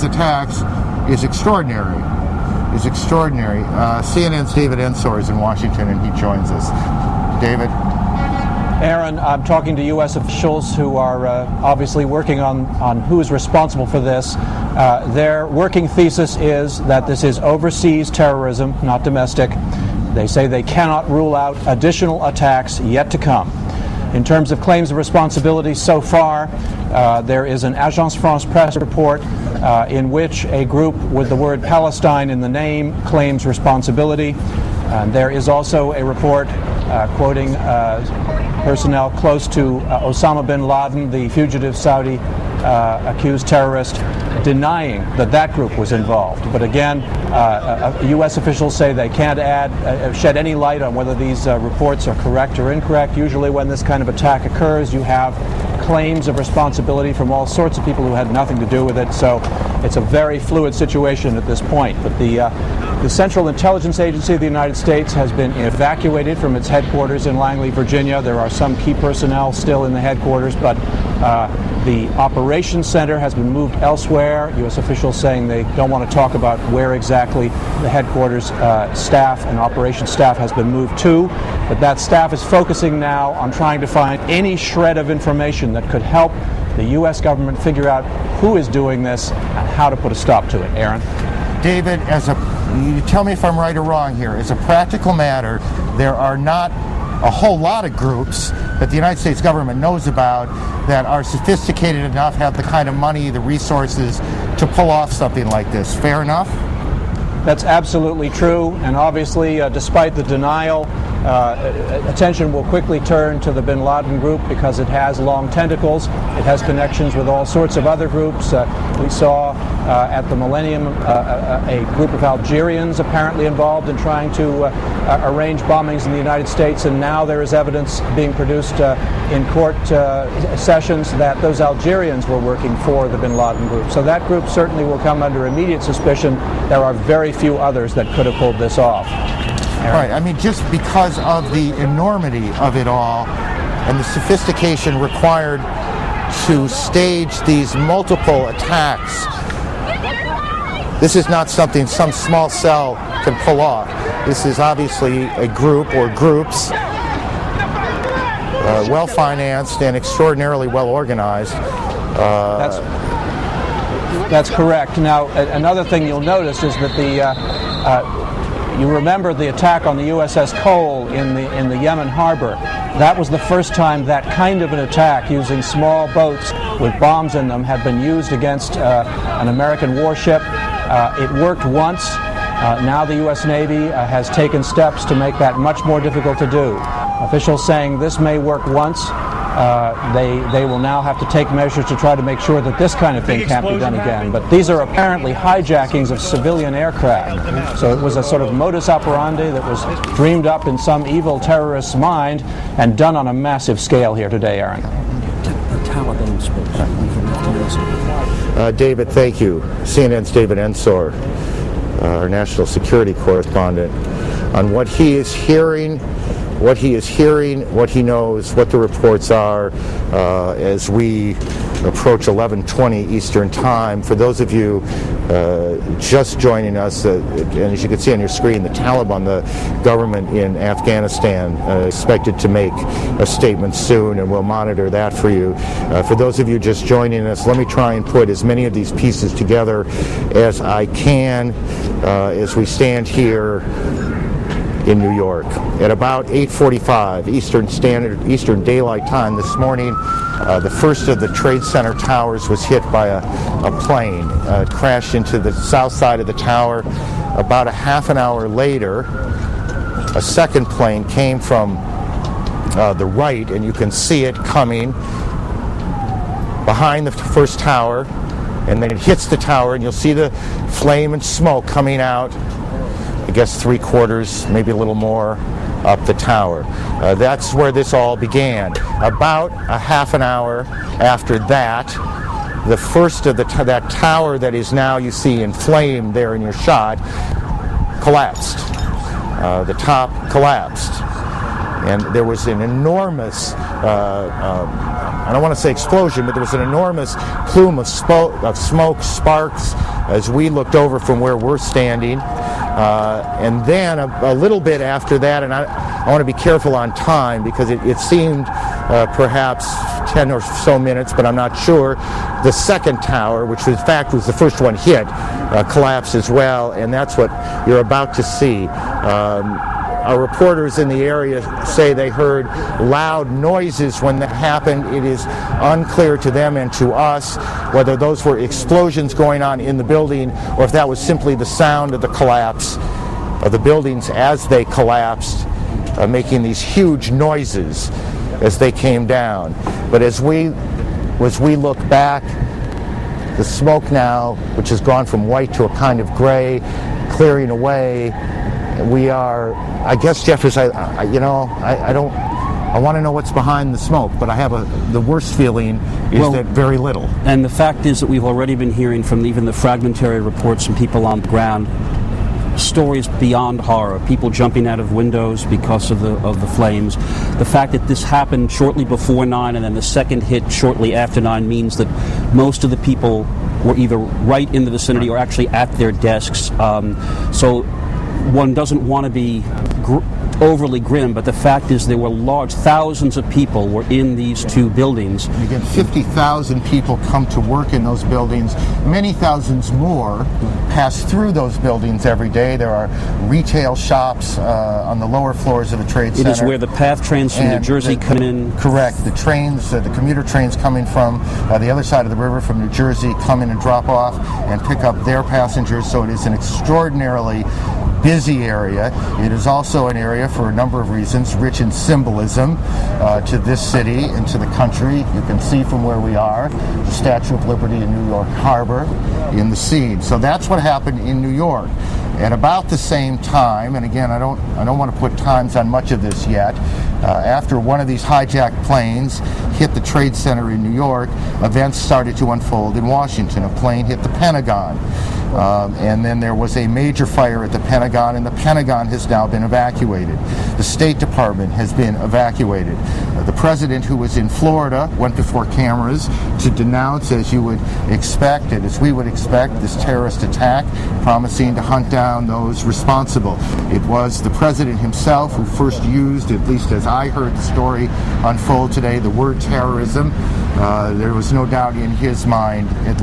attacks is extraordinary. CNN's David Ensor is in Washington, and he joins us. David? Aaron, I'm talking to U.S. officials who are obviously working on who is responsible for this. Their working thesis is that this is overseas terrorism, not domestic. They say they cannot rule out additional attacks yet to come. In terms of claims of responsibility so far, there is an Agence France Presse report in which a group with the word Palestine in the name claims responsibility. There is also a report quoting personnel close to Osama bin Laden, the fugitive Saudi accused terrorist, denying that that group was involved. But again, U.S. officials say they can't shed any light on whether these reports are correct or incorrect. Usually when this kind of attack occurs, you have claims of responsibility from all sorts of people who had nothing to do with it. So it's a very fluid situation at this point. But the Central Intelligence Agency of the United States has been evacuated from its headquarters in Langley, Virginia. There are some key personnel still in the headquarters, but the operations center has been moved elsewhere. U.S. officials saying they don't want to talk about where exactly the headquarters staff and operations staff has been moved to, but that staff is focusing now on trying to find any shred of information that could help the U.S. government figure out who is doing this and how to put a stop to it. Aaron? David, you tell me if I'm right or wrong here. As a practical matter, there are not a whole lot of groups that the United States government knows about that are sophisticated enough, have the kind of money, the resources to pull off something like this. Fair enough? That's absolutely true, and obviously, despite the denial, attention will quickly turn to the bin Laden group because it has long tentacles. It has connections with all sorts of other groups. We saw at the Millennium a group of Algerians apparently involved in trying to arrange bombings in the United States, and now there is evidence being produced in court sessions that those Algerians were working for the bin Laden group. So that group certainly will come under immediate suspicion. There are very few others that could have pulled this off. Right, I mean, just because of the enormity of it all and the sophistication required to stage these multiple attacks, this is not something some small cell can pull off. This is obviously a group or groups, well-financed and extraordinarily well-organized. That's correct. Now, another thing you'll notice is that you remember the attack on the USS Cole in the Yemen harbor. That was the first time that kind of an attack using small boats with bombs in them had been used against an American warship. It worked once. Now the U.S. Navy has taken steps to make that much more difficult to do. Officials saying this may work once. They will now have to take measures to try to make sure that this kind of thing can't be done again. But these are apparently hijackings of civilian aircraft. So it was a sort of modus operandi that was dreamed up in some evil terrorist's mind and done on a massive scale here today, Aaron. David, thank you. CNN's David Ensor, our national security correspondent, on what he is hearing, what he knows, what the reports are as we approach 11:20 Eastern Time. For those of you just joining us, and as you can see on your screen, the Taliban, the government in Afghanistan, expected to make a statement soon, and we'll monitor that for you. For those of you just joining us, let me try and put as many of these pieces together as I can as we stand here in New York. At about 8:45 Eastern Daylight Time this morning, the first of the Trade Center towers was hit by a plane. It crashed into the south side of the tower. About a half an hour later, a second plane came from the right, and you can see it coming behind the first tower, and then it hits the tower, and you'll see the flame and smoke coming out, I guess 3/4, maybe a little more, up the tower. That's where this all began. About a half an hour after that, the first of that tower that is now, you see, in flame there in your shot, collapsed. The top collapsed. And there was an enormous, I don't want to say explosion, but there was an enormous plume of smoke, sparks, as we looked over from where we're standing. And then a little bit after that, and I want to be careful on time because it seemed perhaps 10 or so minutes, but I'm not sure. The second tower, which in fact was the first one hit, collapsed as well, and that's what you're about to see. Our reporters in the area say they heard loud noises when that happened. It is unclear to them and to us whether those were explosions going on in the building or if that was simply the sound of the collapse of the buildings as they collapsed, making these huge noises as they came down. But as we look back, the smoke now, which has gone from white to a kind of gray, clearing away, we are, I guess, Jeff, I want to know what's behind the smoke, but I have the worst feeling is that very little. And the fact is that we've already been hearing from even the fragmentary reports from people on the ground, stories beyond horror, people jumping out of windows because of the flames. The fact that this happened shortly before 9 and then the second hit shortly after 9 means that most of the people were either right in the vicinity or actually at their desks. So one doesn't want to be overly grim, but the fact is there were thousands of people were in these two buildings. Again, 50,000 people come to work in those buildings. Many thousands more pass through those buildings every day. There are retail shops on the lower floors of the Trade Center. It is where the PATH trains from New Jersey come in. Correct. The trains, the commuter trains coming from the other side of the river from New Jersey come in and drop off and pick up their passengers. So it is an extraordinarily busy area. It is also an area, for a number of reasons, rich in symbolism to this city and to the country. You can see from where we are the Statue of Liberty in New York Harbor in the scene. So that's what happened in New York. At about the same time, and again, I don't want to put times on much of this yet, after one of these hijacked planes hit the Trade Center in New York, events started to unfold in Washington. A plane hit the Pentagon. And then there was a major fire at the Pentagon, and the Pentagon has now been evacuated. The State Department has been evacuated. The president, who was in Florida, went before cameras to denounce, as you would expect, and as we would expect, this terrorist attack, promising to hunt down those responsible. It was the president himself who first used, at least as I heard the story unfold today, the word terrorism. There was no doubt in his mind, at